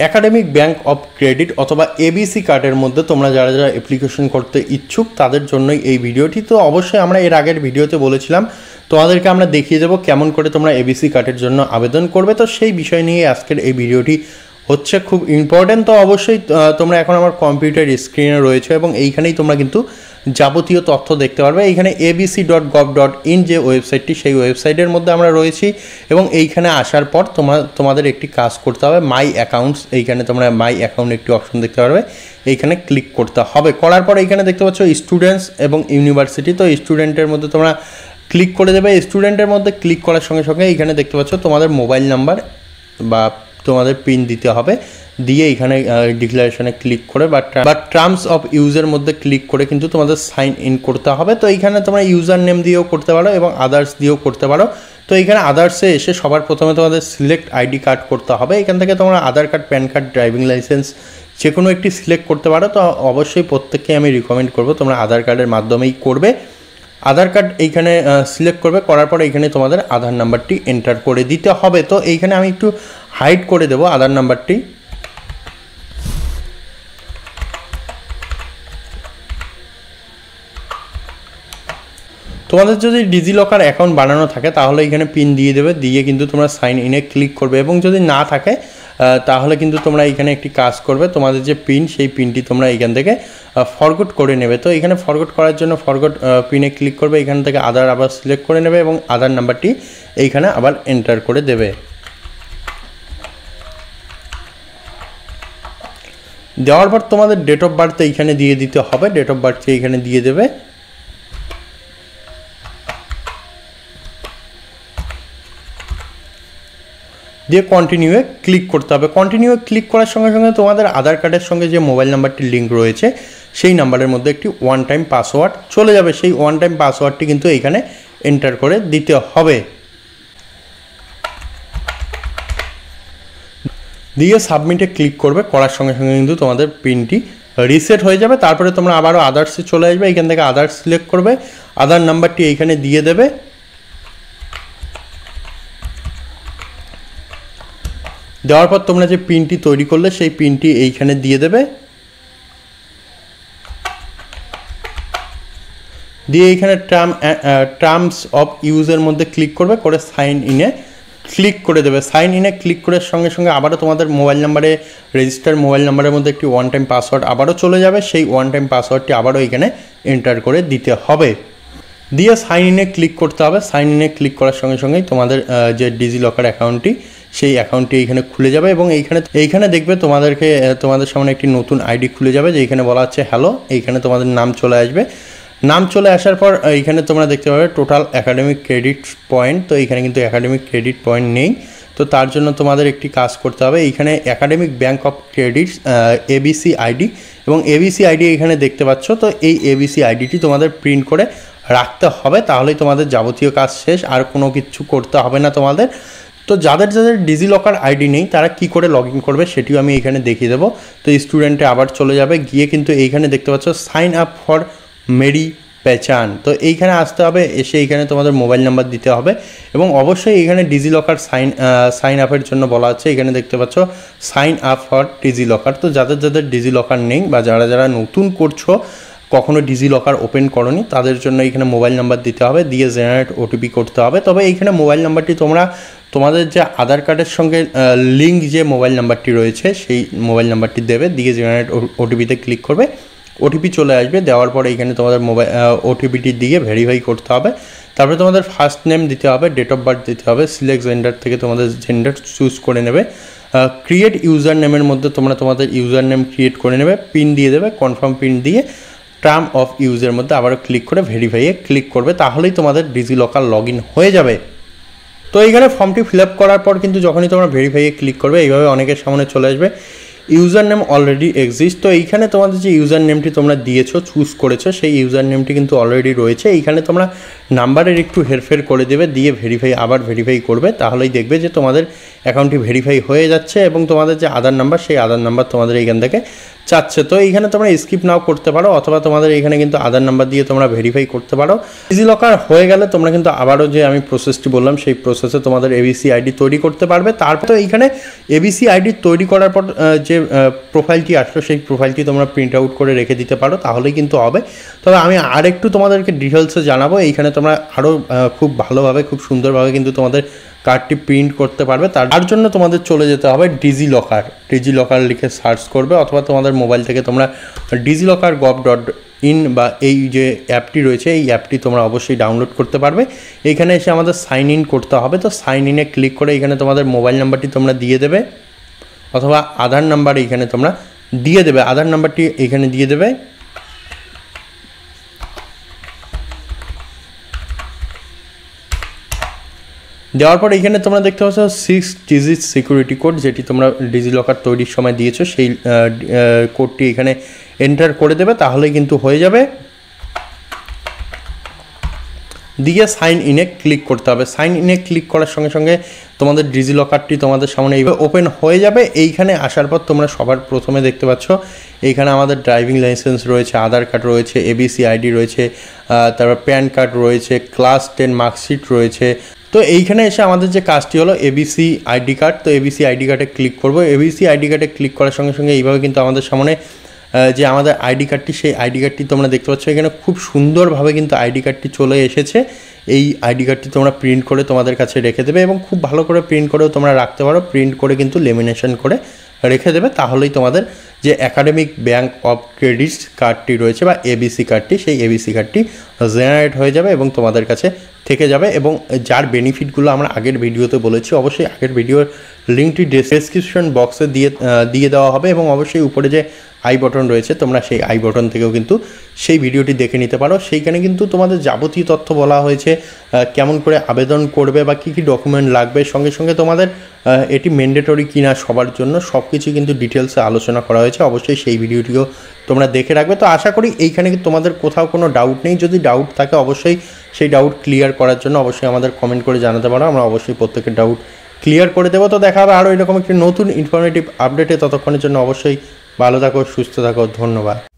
Academic bank of credit অথবা ABC কার্ডের মধ্যে তোমরা যারা যারা অ্যাপ্লিকেশন করতে ইচ্ছুক তাদের জন্যই এই ভিডিওটি। তো অবশ্যই আমরা এর আগের ভিডিওতে বলেছিলাম তোমাদেরকে আমরা দেখিয়ে দেবো কেমন করে তোমরা এবিসি কার্ডের জন্য আবেদন করবে। তো সেই বিষয় নিয়ে আজকের এই ভিডিওটি হচ্ছে খুব ইম্পর্টেন্ট। তো অবশ্যই তোমরা এখন আমার কম্পিউটার স্ক্রিনে রয়েছে এবং এইখানেই তোমরা কিন্তু যাবতীয় তথ্য দেখতে পারবে। এইখানে abc.gov.in যে ওয়েবসাইটটি, সেই ওয়েবসাইটের মধ্যে আমরা রয়েছি এবং এইখানে আসার পর তোমাদের একটি কাজ করতে হবে, মাই অ্যাকাউন্টস। এইখানে তোমরা মাই অ্যাকাউন্ট একটি অপশন দেখতে পারবে, এইখানে ক্লিক করতে হবে। করার পর এইখানে দেখতে পাচ্ছ স্টুডেন্টস এবং ইউনিভার্সিটি। তো স্টুডেন্টের মধ্যে তোমরা ক্লিক করে দেবে। স্টুডেন্টের মধ্যে ক্লিক করার সঙ্গে সঙ্গে এইখানে দেখতে পাচ্ছ তোমাদের মোবাইল নাম্বার বা তোমাদের পিন দিতে হবে, দিয়ে এখানে ডিক্লারেশনে ক্লিক করে বা টার্মস অফ ইউজের মধ্যে ক্লিক করে কিন্তু তোমাদের সাইন ইন করতে হবে। তো এইখানে তোমরা ইউজার নেম দিয়েও করতে পারো এবং আদার্স দিয়েও করতে পারো। তো এইখানে আদার্সে এসে সবার প্রথমে তোমাদের সিলেক্ট আইডি কার্ড করতে হবে। এখান থেকে তোমরা Aadhaar card, PAN card, driving licence যে কোনো একটি সিলেক্ট করতে পারো। তো অবশ্যই প্রত্যেককে আমি রিকমেন্ড করবো তোমরা আধার কার্ডের মাধ্যমেই করবে। আধার কার্ড এইখানে সিলেক্ট করবে, করার পর এইখানে তোমাদের আধার নাম্বারটি এন্টার করে দিতে হবে। তো এইখানে আমি একটু হাইড করে দেবো আধার নাম্বারটি। তোমাদের যদি ডিজিলকার অ্যাকাউন্ট বানানো থাকে তাহলে এখানে পিন দিয়ে দেবে, দিয়ে কিন্তু তোমরা সাইন ইনে ক্লিক করবে এবং যদি না থাকে তাহলে কিন্তু তোমরা এখানে একটি কাজ করবে, তোমাদের যে পিন সেই পিনটি তোমরা এখান থেকে ফরগট করে নেবে। তো এখানে ফরগট করার জন্য ফরগট পিনে ক্লিক করবে, এখান থেকে আধার আবার সিলেক্ট করে নেবে এবং আধার নাম্বারটি এইখানে আবার এন্টার করে দেবে। দেওয়ার পর তোমাদের ডেট অফ বার্থ এইখানে দিয়ে দিতে হবে, ডেট অফ বার্থটি এইখানে দিয়ে দেবে। দিয়ে কন্টিনিউয়ে ক্লিক করতে হবে। কন্টিনিউয়ে ক্লিক করার সঙ্গে সঙ্গে তোমাদের আধার কার্ডের সঙ্গে যে মোবাইল নাম্বারটি লিঙ্ক রয়েছে সেই নাম্বারের মধ্যে একটি ওয়ান টাইম পাসওয়ার্ড চলে যাবে। সেই ওয়ান টাইম পাসওয়ার্ডটি কিন্তু এইখানে এন্টার করে দিতে হবে। দিয়ে সাবমিটে ক্লিক করবে, করার সঙ্গে সঙ্গে কিন্তু তোমাদের পিনটি রিসেট হয়ে যাবে। তারপরে তোমরা আবারও আদার্সে চলে আসবে, এখান থেকে আদার্স সিলেক্ট করবে, আধার নাম্বারটি এইখানে দিয়ে দেবে। দেওয়ার পর তোমরা যে পিনটি তৈরি করলে সেই পিনটি এইখানে দিয়ে দেবে, দিয়ে এইখানে টার্মস অফ ইউজের মধ্যে ক্লিক করবে, করে সাইন ইনে ক্লিক করে দেবে। সাইন ইনে ক্লিক করার সঙ্গে সঙ্গে আবারও তোমাদের মোবাইল নাম্বারে, রেজিস্টার মোবাইল নাম্বারের মধ্যে একটি ওয়ান টাইম পাসওয়ার্ড আবারও চলে যাবে। সেই ওয়ান টাইম পাসওয়ার্ডটি আবারও এখানে এন্টার করে দিতে হবে, দিয়ে সাইন ইনে ক্লিক করতে হবে। সাইন ইনে ক্লিক করার সঙ্গে সঙ্গেই তোমাদের যে ডিজিলকার অ্যাকাউন্টটি সেই অ্যাকাউন্টটি এইখানে খুলে যাবে এবং এইখানে দেখবে তোমাদের সামনে একটি নতুন আইডি খুলে যাবে, যে এইখানে বলা হচ্ছে হ্যালো। এইখানে তোমাদের নাম চলে আসবে। নাম চলে আসার পর এইখানে তোমরা দেখতে পাবে টোটাল একাডেমিক ক্রেডিট পয়েন্ট। তো এইখানে কিন্তু একাডেমিক ক্রেডিট পয়েন্ট নেই। তো তার জন্য তোমাদের একটি কাজ করতে হবে, এইখানে academic bank of credit ABC ID এবং এবিসি আইডি এখানে দেখতে পাচ্ছ। তো এই এবিসি আইডিটি তোমাদের প্রিন্ট করে রাখতে হবে, তাহলেই তোমাদের যাবতীয় কাজ শেষ, আর কোনো কিছু করতে হবে না তোমাদের। তো যাদের ডিজিলকার আইডি নেই তারা কি করে লগ ইন করবে সেটিও আমি এখানে দেখিয়ে দেবো। তো স্টুডেন্টে আবার চলে যাবে, গিয়ে কিন্তু এইখানে দেখতে পাচ্ছ সাইন আপ ফর মেরি পেচান। তো এইখানে আসতে হবে, এসে এইখানে তোমাদের মোবাইল নাম্বার দিতে হবে এবং অবশ্যই এখানে ডিজিলকার সাইন আপের জন্য বলা আছে, এখানে দেখতে পাচ্ছ সাইন আপ ফর ডিজিলকার। তো যাদের ডিজিলকার নেই বা যারা নতুন করছো, কখনো ডিজিলকার ওপেন করনি, তাদের জন্য এখানে মোবাইল নাম্বার দিতে হবে, দিয়ে জেনারেট ওটিপি করতে হবে। তবে এইখানে মোবাইল নাম্বারটি তোমাদের যে আধার কার্ডের সঙ্গে লিঙ্ক যে মোবাইল নাম্বারটি রয়েছে সেই মোবাইল নাম্বারটি দেবে, দিয়ে জেনারেট ওটিপিতে ক্লিক করবে, ওটিপি চলে আসবে। দেওয়ার পরে এখানে তোমাদের ওটিপিটি দিয়ে ভেরিফাই করতে হবে। তারপরে তোমাদের ফার্স্ট নেম দিতে হবে, ডেট অফ বার্থ দিতে হবে, সিলেক্ট জেন্ডার থেকে তোমাদের জেন্ডার চুজ করে নেবে, ক্রিয়েট ইউজার নেমের মধ্যে তোমরা তোমাদের ইউজার নেম ক্রিয়েট করে নেবে, পিন দিয়ে দেবে, কনফার্ম পিন দিয়ে টার্ম অফ ইউজের মধ্যে আবারও ক্লিক করে ভেরিফাইয়ে ক্লিক করবে, তাহলেই তোমাদের ডিজিলকার লগ ইন হয়ে যাবে। তো এইখানে ফর্মটি ফিল আপ করার পর কিন্তু যখনই তোমরা ভেরিফাইয়ে ক্লিক করবে এইভাবে অনেকের সামনে চলে আসবে ইউজার নেম অলরেডি এক্সিস্ট। তো এইখানে তোমাদের যে ইউজার নেমটি তোমরা দিয়েছো, চুজ করেছো, সেই ইউজার নেমটি কিন্তু অলরেডি রয়েছে। এইখানে তোমরা নাম্বারের একটু হেরফের করে দেবে, দিয়ে আবার ভেরিফাই করবে, তাহলেই দেখবে যে তোমাদের অ্যাকাউন্টটি ভেরিফাই হয়ে যাচ্ছে এবং তোমাদের যে আধার নাম্বার সেই আধার নাম্বার তোমাদের এইখান থেকে চাচ্ছে। তো এইখানে তোমরা স্কিপ নাও করতে পারো, অথবা তোমাদের এখানে কিন্তু আধার নাম্বার দিয়ে তোমরা ভেরিফাই করতে পারো। ডিজিলকার হয়ে গেলে তোমরা কিন্তু আবারও যে আমি প্রসেসটি বললাম সেই প্রসেসে তোমাদের এবিসি আইডি তৈরি করতে পারবে। তারপর তো এইখানে এবিসি আইডি তৈরি করার পর যে প্রোফাইলটি আসলো সেই প্রোফাইলটি তোমরা প্রিন্ট আউট করে রেখে দিতে পারো, তাহলেই কিন্তু হবে। তবে আমি আরেকটু তোমাদেরকে ডিটেলসে জানাবো। এইখানে তোমরা আরও খুব ভালোভাবে খুব সুন্দরভাবে কিন্তু তোমাদের কার্ডটি প্রিন্ট করতে পারবে। তার জন্য তোমাদের চলে যেতে হবে ডিজিলকার লিখে সার্চ করবে, অথবা তোমাদের মোবাইল থেকে তোমরা digilokar.gov.in বা এই যে অ্যাপটি রয়েছে এই অ্যাপটি তোমরা অবশ্যই ডাউনলোড করতে পারবে। এখানে এসে আমাদের সাইন ইন করতে হবে। তো সাইন ইনে ক্লিক করে এখানে তোমাদের মোবাইল নাম্বারটি তোমরা দিয়ে দেবে, অথবা আধার নাম্বার এইখানে তোমরা দিয়ে দেবে, আধার নাম্বারটি এখানে দিয়ে দেবে। দেওয়ার পর এখানে তোমরা দেখতে পাচ্ছ 6 ডিজিট সিকিউরিটি কোড, যেটি তোমরা ডিজিলকার তৈরির সময় দিয়েছো, সেই কোডটি এখানে এন্টার করে দেবে, তাহলেই কিন্তু হয়ে যাবে। দিয়ে সাইন ইনে ক্লিক করতে হবে। সাইন ইনে ক্লিক করার সঙ্গে সঙ্গে তোমাদের ডিজিলকারটি তোমাদের সামনে এইভাবে ওপেন হয়ে যাবে। এইখানে আসার পর তোমরা সবার প্রথমে দেখতে পাচ্ছ এইখানে আমাদের ড্রাইভিং লাইসেন্স রয়েছে, আধার কার্ড রয়েছে, এবিসি আইডি রয়েছে, তারপর প্যান কার্ড রয়েছে, ক্লাস 10 মার্কশিট রয়েছে। তো এইখানে এসে আমাদের যে কাজটি হলো এবিসি আইডি কার্ড। তো এবিসি আইডি কার্ডে ক্লিক করব। এবিসি আইডি কার্ডে ক্লিক করার সঙ্গে সঙ্গে এইভাবে কিন্তু আমাদের সামনে যে আমাদের আইডি কার্ডটি, সেই আইডি কার্ডটি তোমরা দেখতে পাচ্ছ এখানে খুব সুন্দরভাবে কিন্তু আইডি কার্ডটি চলে এসেছে। এই আইডি কার্ডটি তোমরা প্রিন্ট করে তোমাদের কাছে রেখে দেবে, এবং খুব ভালো করে প্রিন্ট করেও তোমরা রাখতে পারো। প্রিন্ট করে কিন্তু লেমিনেশন করে রেখে দেবে, তাহলেই তোমাদের যে একাডেমিক ব্যাংক অফ ক্রেডিট কার্ডটি রয়েছে বা এবিসি কার্ডটি, সেই এবিসি কার্ডটি জেনারেট হয়ে যাবে এবং তোমাদের কাছে থেকে যাবে। এবং যার বেনিফিটগুলো আমরা আগের ভিডিওতে বলেছি, অবশ্যই আগের ভিডিওর লিঙ্কটি ডেসক্রিপশন বক্সে দিয়ে দেওয়া হবে, এবং অবশ্যই উপরে যে আই বটন রয়েছে তোমরা সেই আই বটন থেকেও কিন্তু সেই ভিডিওটি দেখে নিতে পারো। সেইখানে কিন্তু তোমাদের যাবতীয় তথ্য বলা হয়েছে, কেমন করে আবেদন করবে বা কী কী ডকুমেন্ট লাগবে, সঙ্গে সঙ্গে তোমাদের এটি ম্যান্ডেটরি কিনা সবার জন্য সব কিছু কিন্তু ডিটেলসে আলোচনা করা হয়েছে। অবশ্যই সেই ভিডিওটিও তোমরা দেখে রাখবে। তো আশা করি এইখানে তোমাদের কোথাও কোনো ডাউট নেই। যদি ডাউট থাকে অবশ্যই সেই ডাউট ক্লিয়ার করার জন্য অবশ্যই আমাদের কমেন্ট করে জানাতে পারো, আমরা অবশ্যই প্রত্যেকের ডাউট ক্লিয়ার করে দেবো। তো দেখা হবে আরও এরকম একটি নতুন ইনফরমেটিভ আপডেটে। ততক্ষণের জন্য অবশ্যই ভালো থাকো, সুস্থ থাকো, ধন্যবাদ।